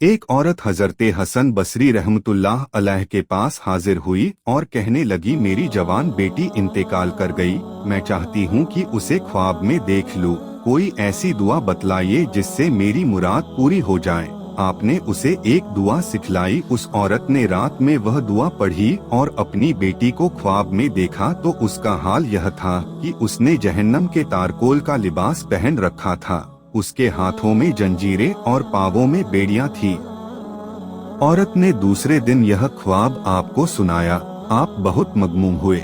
एक औरत हजरत हसन बसरी रहमतुल्लाह अलैह के पास हाजिर हुई और कहने लगी, मेरी जवान बेटी इंतकाल कर गई। मैं चाहती हूँ कि उसे ख्वाब में देख लूँ। कोई ऐसी दुआ बतलाइए जिससे मेरी मुराद पूरी हो जाए। आपने उसे एक दुआ सिखलाई। उस औरत ने रात में वह दुआ पढ़ी और अपनी बेटी को ख्वाब में देखा तो उसका हाल यह था कि उसने जहन्नम के तारकोल का लिबास पहन रखा था। उसके हाथों में जंजीरें और पांवों में बेड़ियां थी। औरत ने दूसरे दिन यह ख्वाब आपको सुनाया। आप बहुत मगमूम हुए।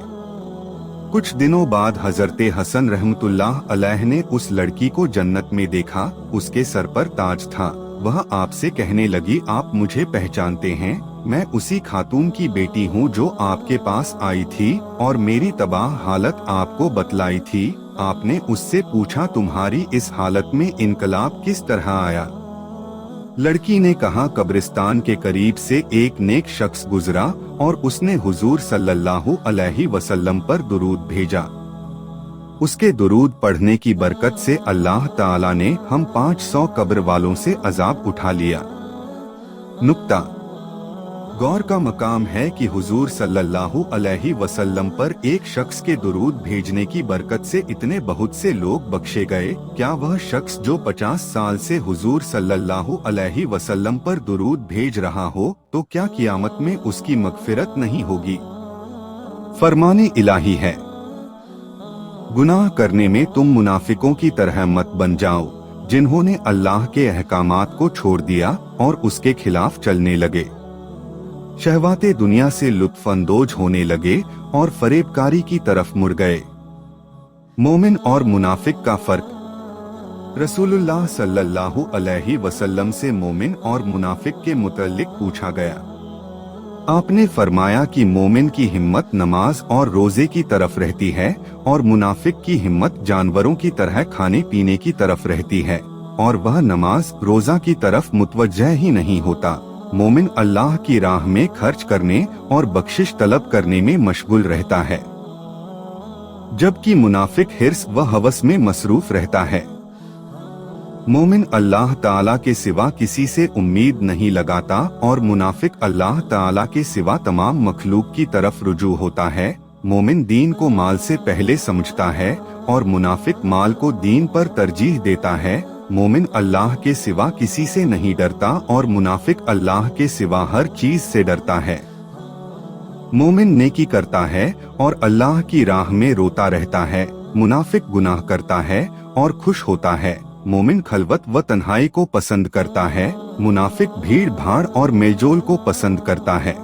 कुछ दिनों बाद हजरत हसन रहमतुल्लाह अलैह ने उस लड़की को जन्नत में देखा। उसके सर पर ताज था। वह आपसे कहने लगी, आप मुझे पहचानते हैं? मैं उसी खातून की बेटी हूँ जो आपके पास आई थी और मेरी तबाह हालत आपको बतलाई थी। आपने उससे पूछा, तुम्हारी इस हालत में इनकलाब किस तरह आया? लड़की ने कहा, कब्रिस्तान के करीब से एक नेक शख्स गुजरा और उसने हुजूर सल्लल्लाहु अलैहि वसल्लम पर दुरूद भेजा। उसके दुरूद पढ़ने की बरकत से अल्लाह ताला ने हम 500 कब्र वालों से अजाब उठा लिया। नुक्ता गौर का मकाम है कि हुजूर सल्लल्लाहु अलैहि वसल्लम पर एक शख्स के दुरूद भेजने की बरकत से इतने बहुत से लोग बख्शे गए। क्या वह शख्स जो 50 साल से हुजूर सल्लल्लाहु अलैहि वसल्लम पर दुरूद भेज रहा हो, तो क्या कियामत में उसकी मगफिरत नहीं होगी? फरमाने इलाही है, गुनाह करने में तुम मुनाफिकों की तरह मत बन जाओ, जिन्होंने अल्लाह के अहकामात को छोड़ दिया और उसके खिलाफ चलने लगे। शहवाते दुनिया से लुत्फ अंदोज होने लगे और फरेबकारी की तरफ मुड़ गए। मोमिन और मुनाफिक का फर्क। रसूलुल्लाह सल्लल्लाहु अलैहि वसल्लम से मोमिन और मुनाफिक के मुतल्लिक पूछा गया। आपने फरमाया कि मोमिन की हिम्मत नमाज और रोजे की तरफ रहती है और मुनाफिक की हिम्मत जानवरों की तरह खाने पीने की तरफ रहती है और वह नमाज रोजा की तरफ मुतवज्जह ही नहीं होता। मोमिन अल्लाह की राह में खर्च करने और बख्शिश तलब करने में मशगूल रहता है, जबकि मुनाफिक हिर्स व हवस में मसरूफ रहता है। मोमिन अल्लाह ताला के सिवा किसी से उम्मीद नहीं लगाता और मुनाफिक अल्लाह ताला के सिवा तमाम मखलूक की तरफ रुजू होता है। मोमिन दीन को माल से पहले समझता है और मुनाफिक माल को दीन पर तरजीह देता है। मोमिन अल्लाह के सिवा किसी से नहीं डरता और मुनाफिक अल्लाह के सिवा हर चीज से डरता है। मोमिन नेकी करता है और अल्लाह की राह में रोता रहता है। मुनाफिक गुनाह करता है और खुश होता है। मोमिन खलवत व तन्हाई को पसंद करता है। मुनाफिक भीड़ भाड़ और मेलजोल को पसंद करता है।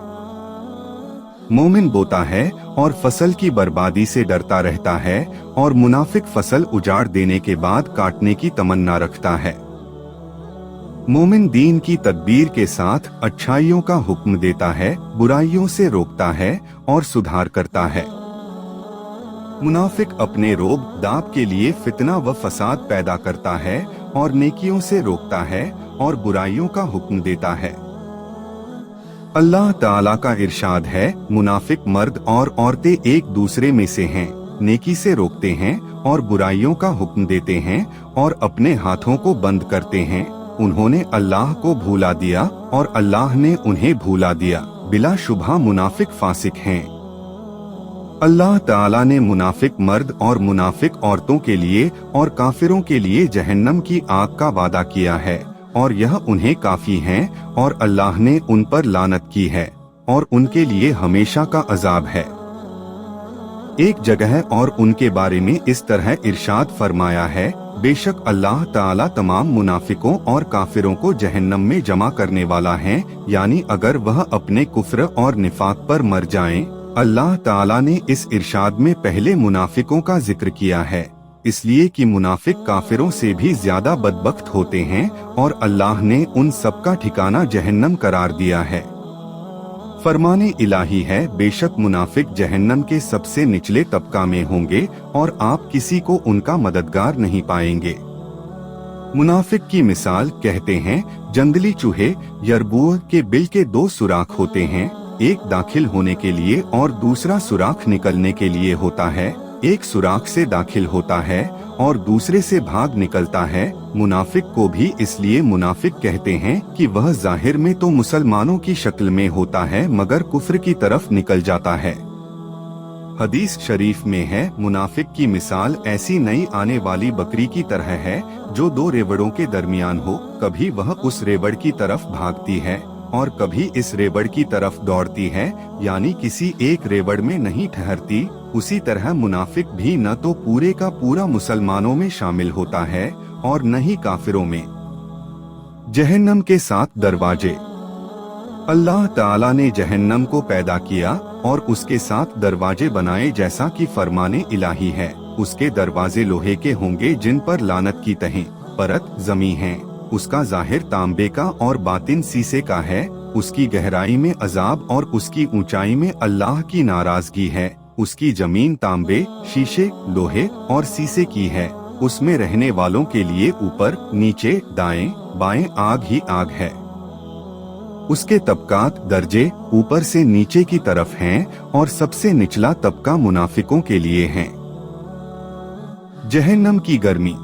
मोमिन बोता है और फसल की बर्बादी से डरता रहता है और मुनाफिक फसल उजाड़ देने के बाद काटने की तमन्ना रखता है। मोमिन दीन की तदबीर के साथ अच्छाइयों का हुक्म देता है, बुराइयों से रोकता है और सुधार करता है। मुनाफिक अपने रोब दाब के लिए फितना व फसाद पैदा करता है और नेकियों से रोकता है और बुराइयों का हुक्म देता है। अल्लाह ताला का इरशाद है, मुनाफिक मर्द और औरतें एक दूसरे में से हैं, नेकी से रोकते हैं और बुराइयों का हुक्म देते हैं और अपने हाथों को बंद करते हैं। उन्होंने अल्लाह को भूला दिया और अल्लाह ने उन्हें भूला दिया। बिलाशुबहा मुनाफिक फासिक हैं। अल्लाह ताला ने मुनाफिक मर्द और मुनाफिक औरतों के लिए और काफिरों के लिए जहन्नम की आग का वादा किया है और यह उन्हें काफी है और अल्लाह ने उन पर लानत की है और उनके लिए हमेशा का अजाब है। एक जगह और उनके बारे में इस तरह इरशाद फरमाया है, बेशक अल्लाह ताला तमाम मुनाफिकों और काफिरों को जहन्नम में जमा करने वाला है, यानी अगर वह अपने कुफ्र और निफाक पर मर जाएं। अल्लाह ताला ने इस इरशाद में पहले मुनाफिकों का जिक्र किया है, इसलिए कि मुनाफिक काफिरों से भी ज्यादा बदबख्त होते हैं और अल्लाह ने उन सबका ठिकाना जहन्नम करार दिया है। फरमाने इलाही है, बेशक मुनाफिक जहन्नम के सबसे निचले तबका में होंगे और आप किसी को उनका मददगार नहीं पाएंगे। मुनाफिक की मिसाल कहते हैं, जंगली चूहे यरबूअ के बिल के 2 सुराख होते हैं, एक दाखिल होने के लिए और दूसरा सुराख निकलने के लिए होता है। एक सुराख से दाखिल होता है और दूसरे से भाग निकलता है। मुनाफिक को भी इसलिए मुनाफिक कहते हैं कि वह जाहिर में तो मुसलमानों की शक्ल में होता है मगर कुफ्र की तरफ निकल जाता है। हदीस शरीफ में है, मुनाफिक की मिसाल ऐसी नई आने वाली बकरी की तरह है जो दो रेवड़ों के दरमियान हो, कभी वह उस रेवड़ की तरफ भागती है और कभी इस रेवड़ की तरफ दौड़ती है, यानी किसी एक रेवड़ में नहीं ठहरती। उसी तरह मुनाफिक भी न तो पूरे का पूरा मुसलमानों में शामिल होता है और न ही काफिरों में। जहन्नम के 7 दरवाजे। अल्लाह ताला ने जहन्नम को पैदा किया और उसके 7 दरवाजे बनाए जैसा कि फरमाने इलाही है। उसके दरवाजे लोहे के होंगे जिन पर लानत की तहें परत जमी है। उसका जाहिर तांबे का और बातिन शीशे का है। उसकी गहराई में अजाब और उसकी ऊंचाई में अल्लाह की नाराजगी है। उसकी जमीन तांबे, शीशे, लोहे और शीशे की है। उसमें रहने वालों के लिए ऊपर, नीचे, दाएं, बाएं आग ही आग है। उसके तबकात दर्जे ऊपर से नीचे की तरफ हैं और सबसे निचला तबका मुनाफिकों के लिए है। जहन्नम की गर्मी।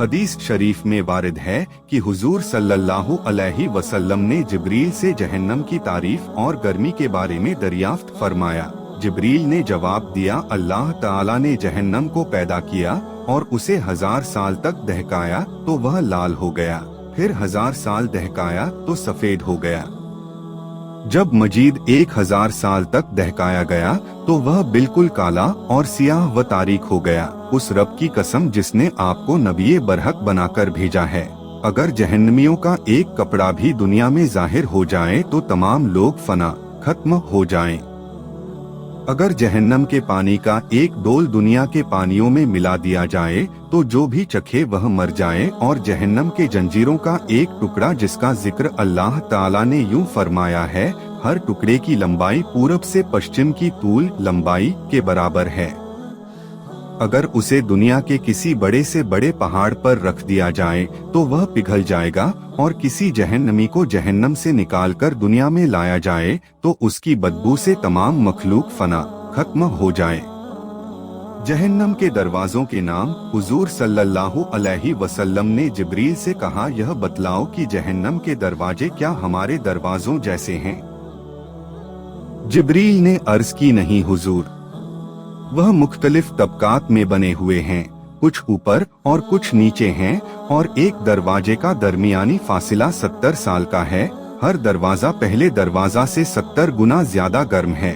हदीस शरीफ में वारिद है कि हुजूर सल्लल्लाहु अलैहि वसल्लम ने जिब्रील से जहन्नम की तारीफ और गर्मी के बारे में दरियाफ्त फरमाया। जिब्रील ने जवाब दिया, अल्लाह ताला ने जहन्नम को पैदा किया और उसे 1000 साल तक दहकाया तो वह लाल हो गया, फिर 1000 साल दहकाया तो सफेद हो गया। जब मजीद 1000 साल तक दहकाया गया तो वह बिल्कुल काला और सियाह व तारीक हो गया। उस रब की कसम जिसने आपको नबी बरहक बनाकर भेजा है, अगर जहन्नमियों का एक कपड़ा भी दुनिया में जाहिर हो जाए तो तमाम लोग फना खत्म हो जाएं। अगर जहन्नम के पानी का एक डोल दुनिया के पानियों में मिला दिया जाए तो जो भी चखे वह मर जाए। और जहन्नम के जंजीरों का एक टुकड़ा जिसका जिक्र अल्लाह ताला ने यूं फरमाया है, हर टुकड़े की लंबाई पूरब से पश्चिम की तूल लंबाई के बराबर है। अगर उसे दुनिया के किसी बड़े से बड़े पहाड़ पर रख दिया जाए तो वह पिघल जाएगा और किसी जहन्नमी को जहन्नम से निकालकर दुनिया में लाया जाए तो उसकी बदबू से तमाम मखलूक फना खत्म हो जाए। जहन्नम के दरवाजों के नाम। हुजूर सल्लल्लाहु अलैहि वसल्लम ने जिब्रील से कहा, यह बतलाओ कि जहन्नम के दरवाजे क्या हमारे दरवाजों जैसे हैं? जिब्रील ने अर्ज की, नहीं हुजूर, वह मुख्तलिफ तबकात में बने हुए हैं, कुछ ऊपर और कुछ नीचे हैं और एक दरवाजे का दरमियानी फासिला 70 साल का है। हर दरवाजा पहले दरवाजा से 70 गुना ज्यादा गर्म है।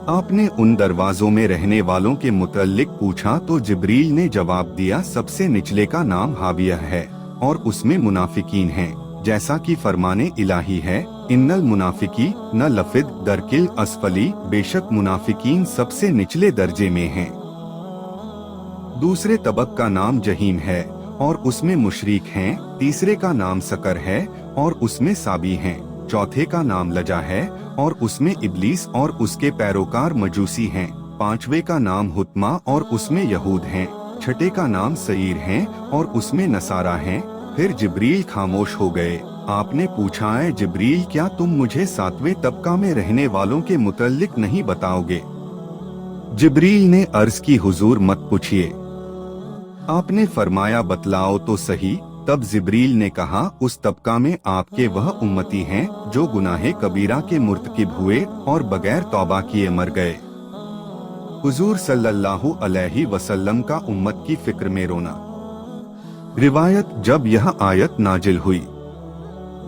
आपने उन दरवाजों में रहने वालों के मुतल्लिक पूछा तो जिब्रील ने जवाब दिया, सबसे निचले का नाम हाविया है और उसमें मुनाफिकीन हैं, जैसा कि फरमाने इलाही है, इन्नल मुनाफिकी न लफिद दरकिल असफली, बेशक मुनाफिकीन सबसे निचले दर्जे में हैं। दूसरे तबक का नाम जहीम है और उसमें मुशरिक हैं। तीसरे का नाम सकर है और उसमें साबी हैं। चौथे का नाम लजा है और उसमें इब्लीस और उसके पैरोकार मजूसी हैं। पांचवे का नाम हुत्मा और उसमें यहूद हैं। छठे का नाम सईर हैं और उसमें नसारा हैं। फिर जिब्रील खामोश हो गए। आपने पूछा, है जिब्रील, क्या तुम मुझे 7वें तबका में रहने वालों के मुतल्लिक नहीं बताओगे? जिब्रील ने अर्ज की, हुजूर मत पूछिए। आपने फरमाया, बतलाओ तो सही। तब जिब्रील ने कहा, उस तबका में आपके वह उम्मती हैं जो गुनाहे कबीरा के मुर्तकिब हुए और बगैर तौबा किए मर गए। हुजूर सल्लल्लाहु अलैहि वसल्लम का उम्मत की फिक्र में रोना। रिवायत, जब यह आयत नाजिल हुई,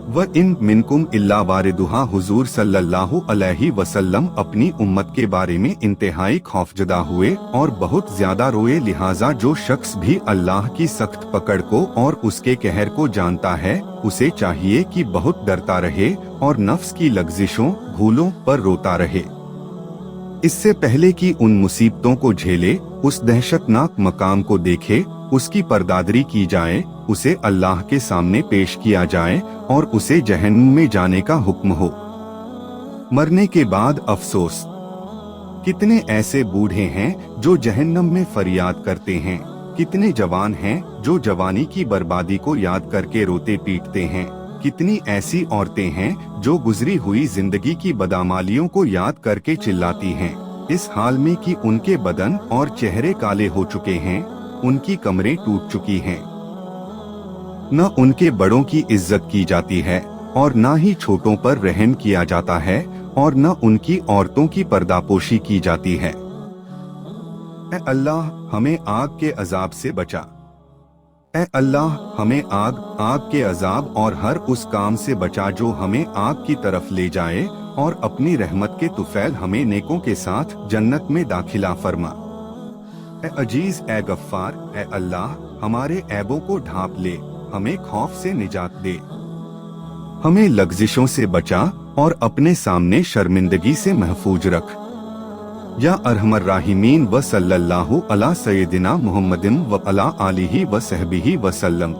व इन मिनकुम इल्ला वारिदुहा, हुजूर सल्लल्लाहु अलैहि वसल्लम अपनी उम्मत के बारे में इंतहाई खौफजदा हुए और बहुत ज्यादा रोए। लिहाजा जो शख्स भी अल्लाह की सख्त पकड़ को और उसके कहर को जानता है, उसे चाहिए कि बहुत डरता रहे और नफ्स की लग्जिशों भूलों पर रोता रहे। इससे पहले कि उन मुसीबतों को झेले, उस दहशतनाक मकाम को देखे, उसकी पर्दादरी की जाए, उसे अल्लाह के सामने पेश किया जाए और उसे जहन्नम में जाने का हुक्म हो। मरने के बाद अफसोस। कितने ऐसे बूढ़े हैं जो जहन्नम में फरियाद करते हैं। कितने जवान हैं जो जवानी की बर्बादी को याद करके रोते पीटते हैं। कितनी ऐसी औरतें हैं जो गुजरी हुई जिंदगी की बदामालियों को याद करके चिल्लाती हैं। इस हाल में कि उनके बदन और चेहरे काले हो चुके हैं, उनकी कमरें टूट चुकी हैं। न उनके बड़ों की इज्जत की जाती है और न ही छोटों पर रहम किया जाता है, और न उनकी औरतों की पर्दापोशी की जाती है। ऐ अल्लाह, हमें आग के अजाब से बचा। ऐ अल्लाह, हमें आग के अजाब और हर उस काम से बचा जो हमें आग की तरफ ले जाए, और अपनी रहमत के तुफैल हमें नेकों के साथ जन्नत में दाखिला फरमा। ऐ अजीज, ऐ गफ्फार, ऐ अल्लाह, हमारे ऐबों को ढांप ले, हमें खौफ से निजात दे, हमें लग्जिशों से बचा और अपने सामने शर्मिंदगी से महफूज रख। या अरहमर राहिमीन व सल्लल्लाहु अला सय्यदिना मुहम्मदिन व अला आलिही व सहबिही व सल्लम।